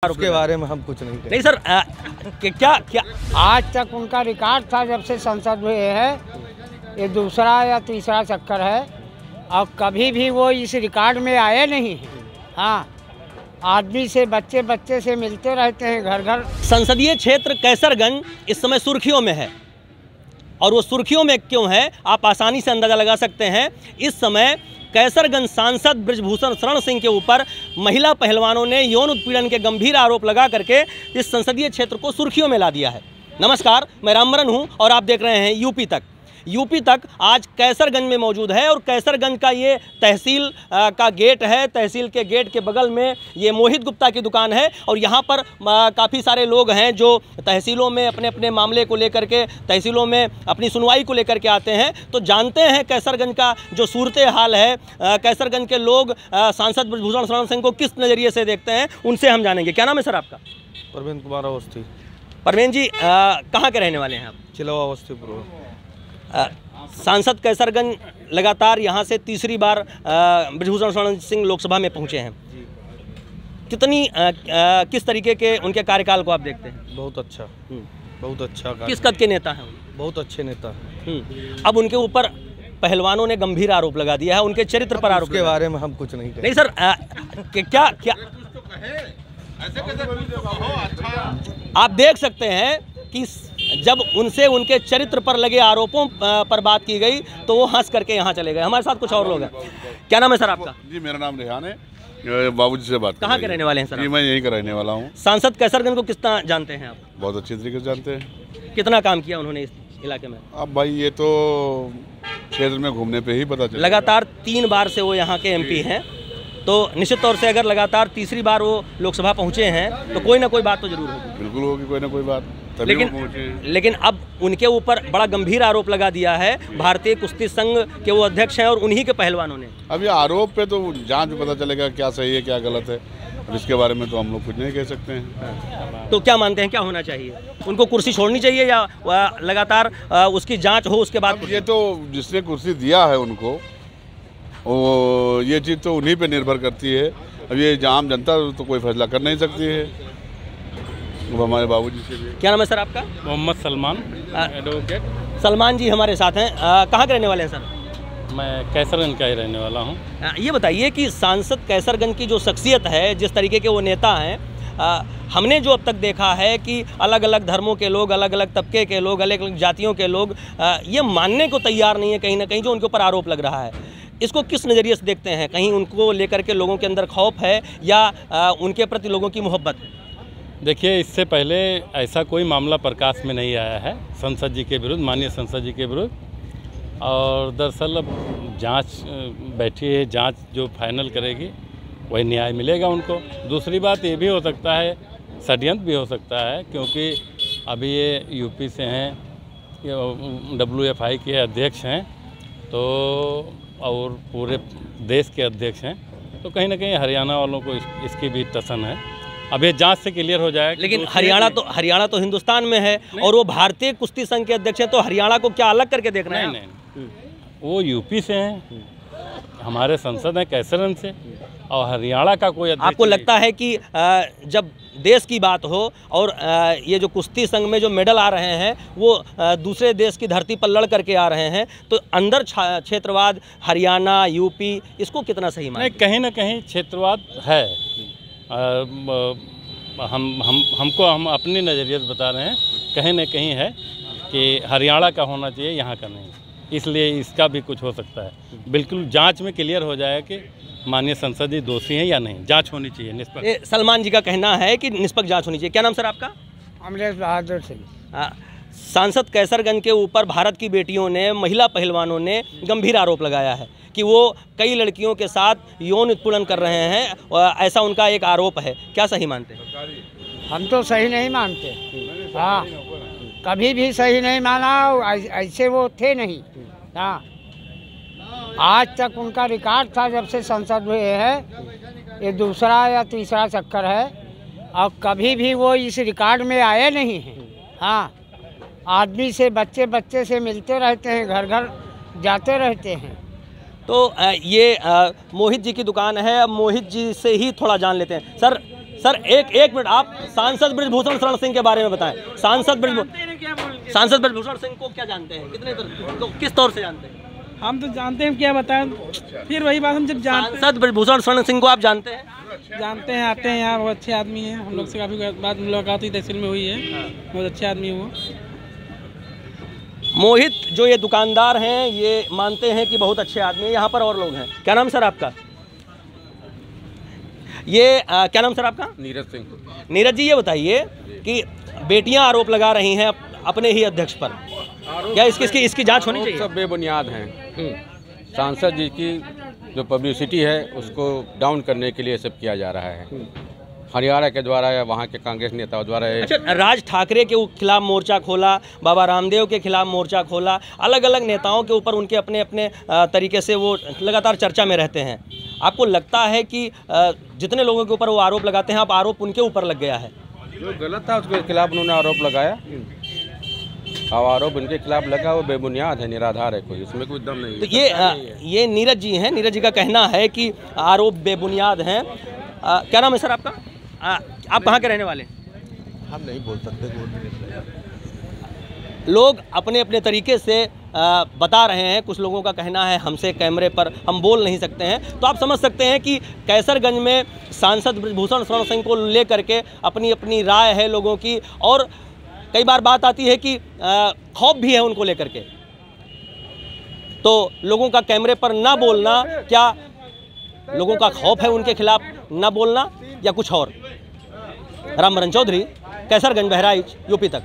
उसके बारे में हम कुछ नहीं कहें। नहीं सर, क्या आज तक उनका रिकॉर्ड था जब से संसद हुए है, ये दूसरा या तीसरा चक्कर है और कभी भी वो इस रिकॉर्ड में आए नहीं हैं। हाँ, आदमी से बच्चे से मिलते रहते हैं घर घर। संसदीय क्षेत्र कैसरगंज इस समय सुर्खियों में है, और वो सुर्खियों में क्यों है आप आसानी से अंदाज़ा लगा सकते हैं। इस समय कैसरगंज सांसद बृजभूषण शरण सिंह के ऊपर महिला पहलवानों ने यौन उत्पीड़न के गंभीर आरोप लगा करके इस संसदीय क्षेत्र को सुर्खियों में ला दिया है। नमस्कार, मैं रामबरन हूं और आप देख रहे हैं यूपी तक आज कैसरगंज में मौजूद है। और कैसरगंज का ये तहसील का गेट है। तहसील के गेट के बगल में ये मोहित गुप्ता की दुकान है और यहाँ पर काफ़ी सारे लोग हैं जो तहसीलों में अपने अपने मामले को लेकर के, तहसीलों में अपनी सुनवाई को लेकर के आते हैं। तो जानते हैं कैसरगंज का जो सूरत हाल है, कैसरगंज के लोग सांसद बृजभूषण शरण सिंह को किस नज़रिए से देखते हैं, उनसे हम जानेंगे। क्या नाम है सर आपका? परवीन कुमार अवस्थी। परवीन जी, कहाँ के रहने वाले हैं आप? चिलवा अवस्थीपुर। सांसद कैसरगंज लगातार यहाँ से तीसरी बार बृजभूषण शरण सिंह लोकसभा में पहुँचे हैं। कितनी किस तरीके के उनके कार्यकाल को आप देखते हैं? बहुत अच्छा। किस कद के नेता हैं? बहुत अच्छे नेता हैं। अब उनके ऊपर पहलवानों ने गंभीर आरोप लगा दिया है, उनके चरित्र पर आरोप। उसके बारे में हम कुछ नहीं कहें। नहीं सर, क्या आप देख सकते हैं कि जब उनसे उनके चरित्र पर लगे आरोपों पर बात की गई तो वो हंस करके यहाँ चले गए। हमारे साथ कुछ और लोग हैं। क्या नाम है सर आपका? जी, मेरा नाम रेहान है। बाबूजी से बात कहाँ के रहने वाले हैं सर? जी, मैं यहीं का रहने वाला हूँ। सांसद कैसरगंज को कितना जानते हैं आप? बहुत अच्छी तरीके से जानते हैं। कितना काम किया उन्होंने इस इलाके में? अब भाई ये तो क्षेत्र में घूमने पे ही पता चला। लगातार 3 बार से वो यहाँ के MP हैं, तो निश्चित तौर से अगर लगातार तीसरी बार वो लोकसभा पहुँचे हैं तो कोई ना कोई बात तो जरूर होगी। बिल्कुल होगी कोई ना कोई बात। लेकिन अब उनके ऊपर बड़ा गंभीर आरोप लगा दिया है। भारतीय कुश्ती संघ के वो अध्यक्ष हैं और उन्हीं के पहलवानों ने। अब ये आरोप पे तो जांच में पता चलेगा क्या सही है क्या गलत है। अब इसके बारे में तो हम लोग कुछ नहीं कह सकते हैं। तो क्या मानते हैं, क्या होना चाहिए? उनको कुर्सी छोड़नी चाहिए या लगातार उसकी जाँच हो उसके बाद? ये तो जिसने कुर्सी दिया है उनको, वो ये चीज़ तो उन्हीं पे निर्भर करती है। अब ये आम जनता तो कोई फैसला कर नहीं सकती है। वो हमारे बाबूजी से भी। क्या नाम है सर आपका? मोहम्मद सलमान, एडवोकेट। सलमान जी हमारे साथ हैं। कहाँ के रहने वाले हैं सर? मैं कैसरगंज का ही रहने वाला हूँ। ये बताइए कि सांसद कैसरगंज की जो शख्सियत है, जिस तरीके के वो नेता हैं, हमने जो अब तक देखा है कि अलग अलग धर्मों के लोग, अलग अलग तबके के लोग, अलग अलग जातियों के लोग ये मानने को तैयार नहीं है कहीं ना कहीं जो उनके ऊपर आरोप लग रहा है। इसको किस नज़रिए से देखते हैं? कहीं उनको लेकर के लोगों के अंदर खौफ है या उनके प्रति लोगों की मोहब्बत है? देखिए, इससे पहले ऐसा कोई मामला प्रकाश में नहीं आया है संसद जी के विरुद्ध, माननीय संसद जी के विरुद्ध। और दरअसल अब जांच बैठी है, जांच जो फाइनल करेगी वही न्याय मिलेगा उनको। दूसरी बात ये भी हो सकता है, षड्यंत्र भी हो सकता है, क्योंकि अभी ये यूपी से हैं, WFI के अध्यक्ष हैं, तो और पूरे देश के अध्यक्ष हैं, तो कहीं ना कहीं हरियाणा वालों को इसकी भी टसन है। अब ये जांच से क्लियर हो जाएगा। लेकिन हरियाणा तो हिंदुस्तान में है और वो भारतीय कुश्ती संघ के अध्यक्ष हैं, तो हरियाणा को क्या अलग करके देखना है? नहीं, वो यूपी से हैं, हमारे संसद हैं कैसरगंज से, और हरियाणा का कोई अध्यक्ष। आपको लगता है कि जब देश की बात हो और ये जो कुश्ती संघ में जो मेडल आ रहे हैं वो दूसरे देश की धरती पर लड़ करके आ रहे हैं, तो अंदर क्षेत्रवाद हरियाणा, यूपी, इसको कितना सही माने? कहीं ना कहीं क्षेत्रवाद है। हम अपनी नज़रिए से बता रहे हैं, कहीं ना कहीं है कि हरियाणा का होना चाहिए, यहाँ का नहीं। इसलिए इसका भी कुछ हो सकता है। बिल्कुल जांच में क्लियर हो जाए कि माननीय संसद जी दोषी हैं या नहीं। जांच होनी चाहिए निष्पक्ष। सलमान जी का कहना है कि निष्पक्ष जांच होनी चाहिए। क्या नाम सर आपका? अमरेश बहादुर सिंह। सांसद कैसरगंज के ऊपर भारत की बेटियों ने, महिला पहलवानों ने गंभीर आरोप लगाया है कि वो कई लड़कियों के साथ यौन उत्पीड़न कर रहे हैं, ऐसा उनका एक आरोप है। क्या सही मानते हैं? हम तो सही नहीं मानते। हाँ, कभी भी सही नहीं माना, ऐसे वो थे नहीं। हाँ, आज तक उनका रिकॉर्ड था जब से संसद हुए है, ये दूसरा या तीसरा चक्कर है और कभी भी वो इस रिकॉर्ड में आए नहीं हैं। हाँ, आदमी से बच्चे से मिलते रहते हैं, घर घर जाते रहते हैं। तो ये मोहित जी की दुकान है। अब मोहित जी से ही थोड़ा जान लेते हैं। सर, सर एक मिनट, आप सांसद बृजभूषण शरण सिंह के बारे में बताएं। सांसद बृजभूषण सिंह को क्या जानते हैं, किस तौर से जानते हैं? हम तो जानते हैं, क्या बताएं, फिर वही बात, हम जब जानते सांसद बृजभूषण शरण सिंह को आप जानते हैं? हैं, आते हैं यहाँ, बहुत अच्छे आदमी हैं। हम लोग से काफ़ी बात मुलाकात हुई, तहसील में हुई है, बहुत अच्छे आदमी हैं वो। मोहित जो ये दुकानदार हैं, ये मानते हैं कि बहुत अच्छे आदमी हैं। यहाँ पर और लोग हैं। क्या नाम सर आपका? ये क्या नाम सर आपका? नीरज सिंह। नीरज जी, ये बताइए कि बेटियां आरोप लगा रही हैं अपने ही अध्यक्ष पर, क्या इसकी जांच होनी चाहिए? सब बेबुनियाद हैं। सांसद जी की जो पब्लिसिटी है उसको डाउन करने के लिए सब किया जा रहा है, हरियाणा के द्वारा या वहाँ के कांग्रेस नेताओं द्वारा। अच्छा, राज ठाकरे के खिलाफ मोर्चा खोला, बाबा रामदेव के खिलाफ मोर्चा खोला, अलग अलग नेताओं के ऊपर उनके अपने अपने तरीके से वो लगातार चर्चा में रहते हैं। आपको लगता है कि जितने लोगों के ऊपर वो आरोप लगाते हैं, अब आरोप उनके ऊपर लग गया है? जो गलत था उसके खिलाफ उन्होंने आरोप लगाया, और आरोप उनके खिलाफ लगा वो बेबुनियाद है, निराधार है, कोई इसमें कोई दम नहीं। तो ये नीरज जी हैं, नीरज जी का कहना है कि आरोप बेबुनियाद हैं। क्या नाम है सर आपका? आप कहाँ के रहने वाले? हम नहीं बोल सकते। लोग अपने अपने तरीके से बता रहे हैं। कुछ लोगों का कहना है हमसे कैमरे पर हम बोल नहीं सकते हैं। तो आप समझ सकते हैं कि कैसरगंज में सांसद बृजभूषण शरण सिंह को लेकर के अपनी अपनी राय है लोगों की, और कई बार बात आती है कि खौफ भी है उनको लेकर के। तो लोगों का कैमरे पर ना बोलना, क्या लोगों का खौफ है उनके खिलाफ ना बोलना, या कुछ और? रामवरण चौधरी, कैसरगंज, बहराइच, यूपी तक।